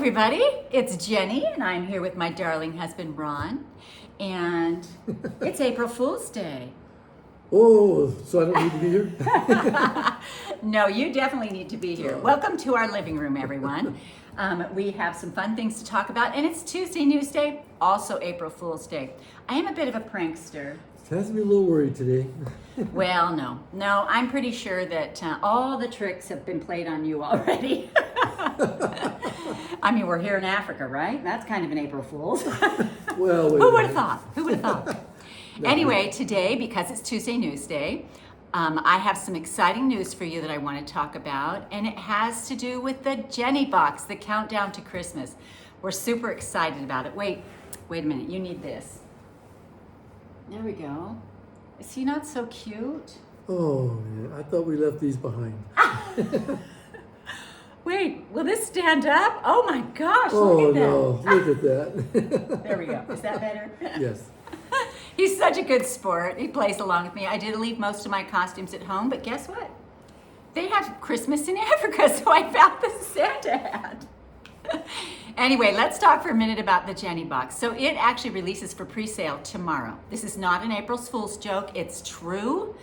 everybody, it's Jenny and I'm here with my darling husband Ron, and it's April Fool's Day. Oh, so I don't need to be here? No, you definitely need to be here. Welcome to our living room, everyone. We have some fun things to talk about, and it's Tuesday News Day, also April Fool's Day. I am a bit of a prankster. It has me a little worried today. Well, no, I'm pretty sure that all the tricks have been played on you already. I mean, we're here in Africa, right? That's kind of an April Fool's. Well, wait Who a would have minute. thought? Who would have thought? Anyway, today, because it's Tuesday News Day, I have some exciting news for you that I want to talk about, and it has to do with the Jenny Box, the countdown to Christmas. We're super excited about it. Wait a minute, you need this. There we go. Is he not so cute? Oh, yeah, I thought we left these behind. Wait, will this stand up? Oh my gosh, Oh, look at no, that. look at that. There we go. Is that better? Yes. He's such a good sport. He plays along with me. I did leave most of my costumes at home, but guess what? They have Christmas in Africa, so I found the Santa hat. Anyway, let's talk for a minute about the Jenny Box. So it actually releases for pre-sale tomorrow. This is not an April Fool's joke. It's true.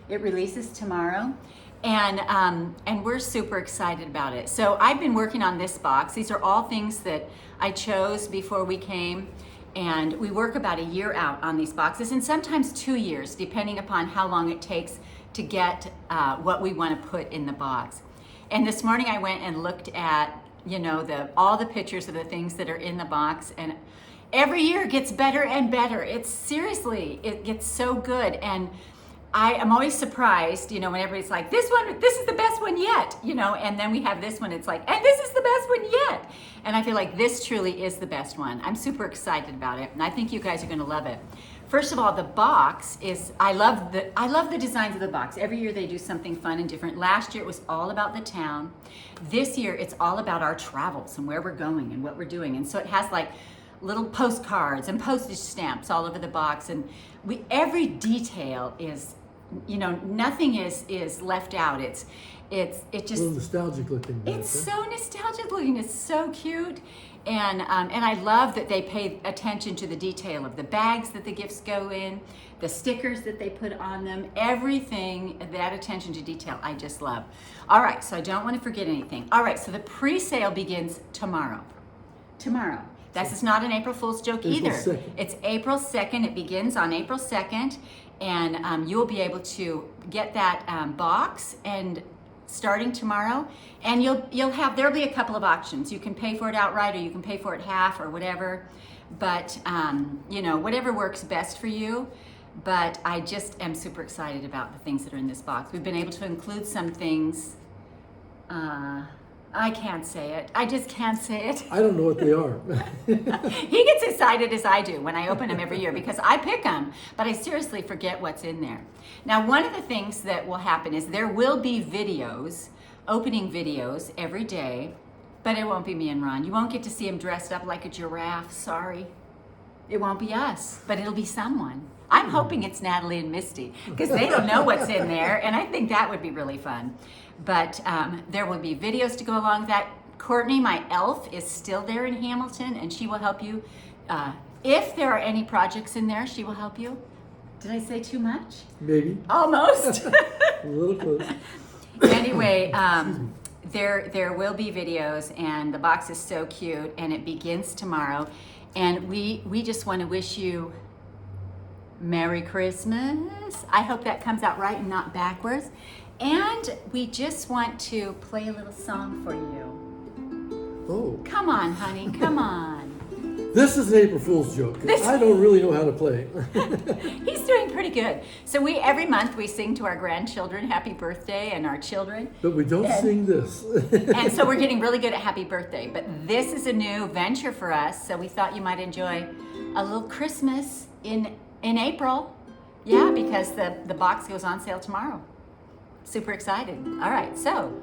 It releases tomorrow. And we're super excited about it. So I've been working on this box. These are all things that I chose before we came. And we work about a year out on these boxes, and sometimes 2 years, depending upon how long it takes to get what we want to put in the box. And this morning I went and looked at, all the pictures of the things that are in the box, and every year it gets better and better. It gets so good. And I am always surprised, when everybody's like, this is the best one yet, and then we have this one, it's like, and this is the best one yet. And I feel like this truly is the best one. I'm super excited about it, and I think you guys are gonna love it. First of all, the box is, I love the designs of the box. Every year they do something fun and different. Last year it was all about the town. This year it's all about our travels and where we're going and what we're doing. And so it has like little postcards and postage stamps all over the box, and every detail is, nothing is left out. It just A little nostalgic looking. it's so nostalgic looking. It's so cute, and I love that they pay attention to the detail of the bags that the gifts go in, the stickers that they put on them, everything. That attention to detail, I just love. All right, so I don't want to forget anything. All right, so the pre-sale begins tomorrow. Tomorrow. This is not an April Fool's joke April either. 2nd. It's April 2nd. It begins on April 2nd, and you'll be able to get that box and starting tomorrow, and there'll be a couple of options. You can pay for it outright, or you can pay for it half, or whatever. But whatever works best for you. But I just am super excited about the things that are in this box. We've been able to include some things. I can't say it. I just can't say it. I don't know what they are. He gets excited as I do when I open them every year because I pick them, but I seriously forget what's in there. Now, one of the things that will happen is there will be videos, opening videos every day, but it won't be me and Ron. You won't get to see him dressed up like a giraffe, sorry. It won't be us, but it'll be someone. I'm hoping it's Natalie and Misty because they don't know what's in there, and I think that would be really fun. But there will be videos to go along with that. Courtney, my elf, is still there in Hamilton, and she will help you. If there are any projects in there, she will help you. Did I say too much? Maybe. Almost. A little close. Anyway, there will be videos, and the box is so cute, and it begins tomorrow. And we just want to wish you Merry Christmas. I hope that comes out right and not backwards. And we just want to play a little song for you. Oh, Come on, honey, come on. this is an April Fool's joke. I don't really know how to play. He's doing pretty good. So every month we sing to our grandchildren happy birthday, and our children. But we don't sing this. And so we're getting really good at happy birthday. But this is a new venture for us, so we thought you might enjoy a little Christmas in April. Yeah, because the box goes on sale tomorrow. Super excited. All right, so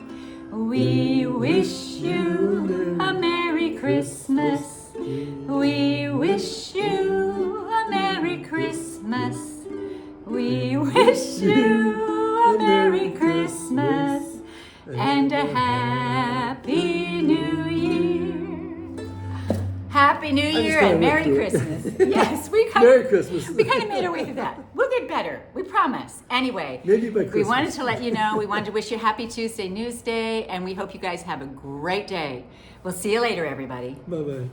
we wish you a Merry Christmas. We wish you a Merry Christmas. We wish you a Merry Christmas and a Happy New Year. Happy New just Year kinda and Merry went through it. Christmas. Yes, Merry Christmas. we kind of made our way through that. We'll get better. We promise. Anyway, Maybe by Christmas. we wanted to let you know. We wanted to wish you Happy Tuesday News Day, and we hope you guys have a great day. We'll see you later, everybody. Bye-bye.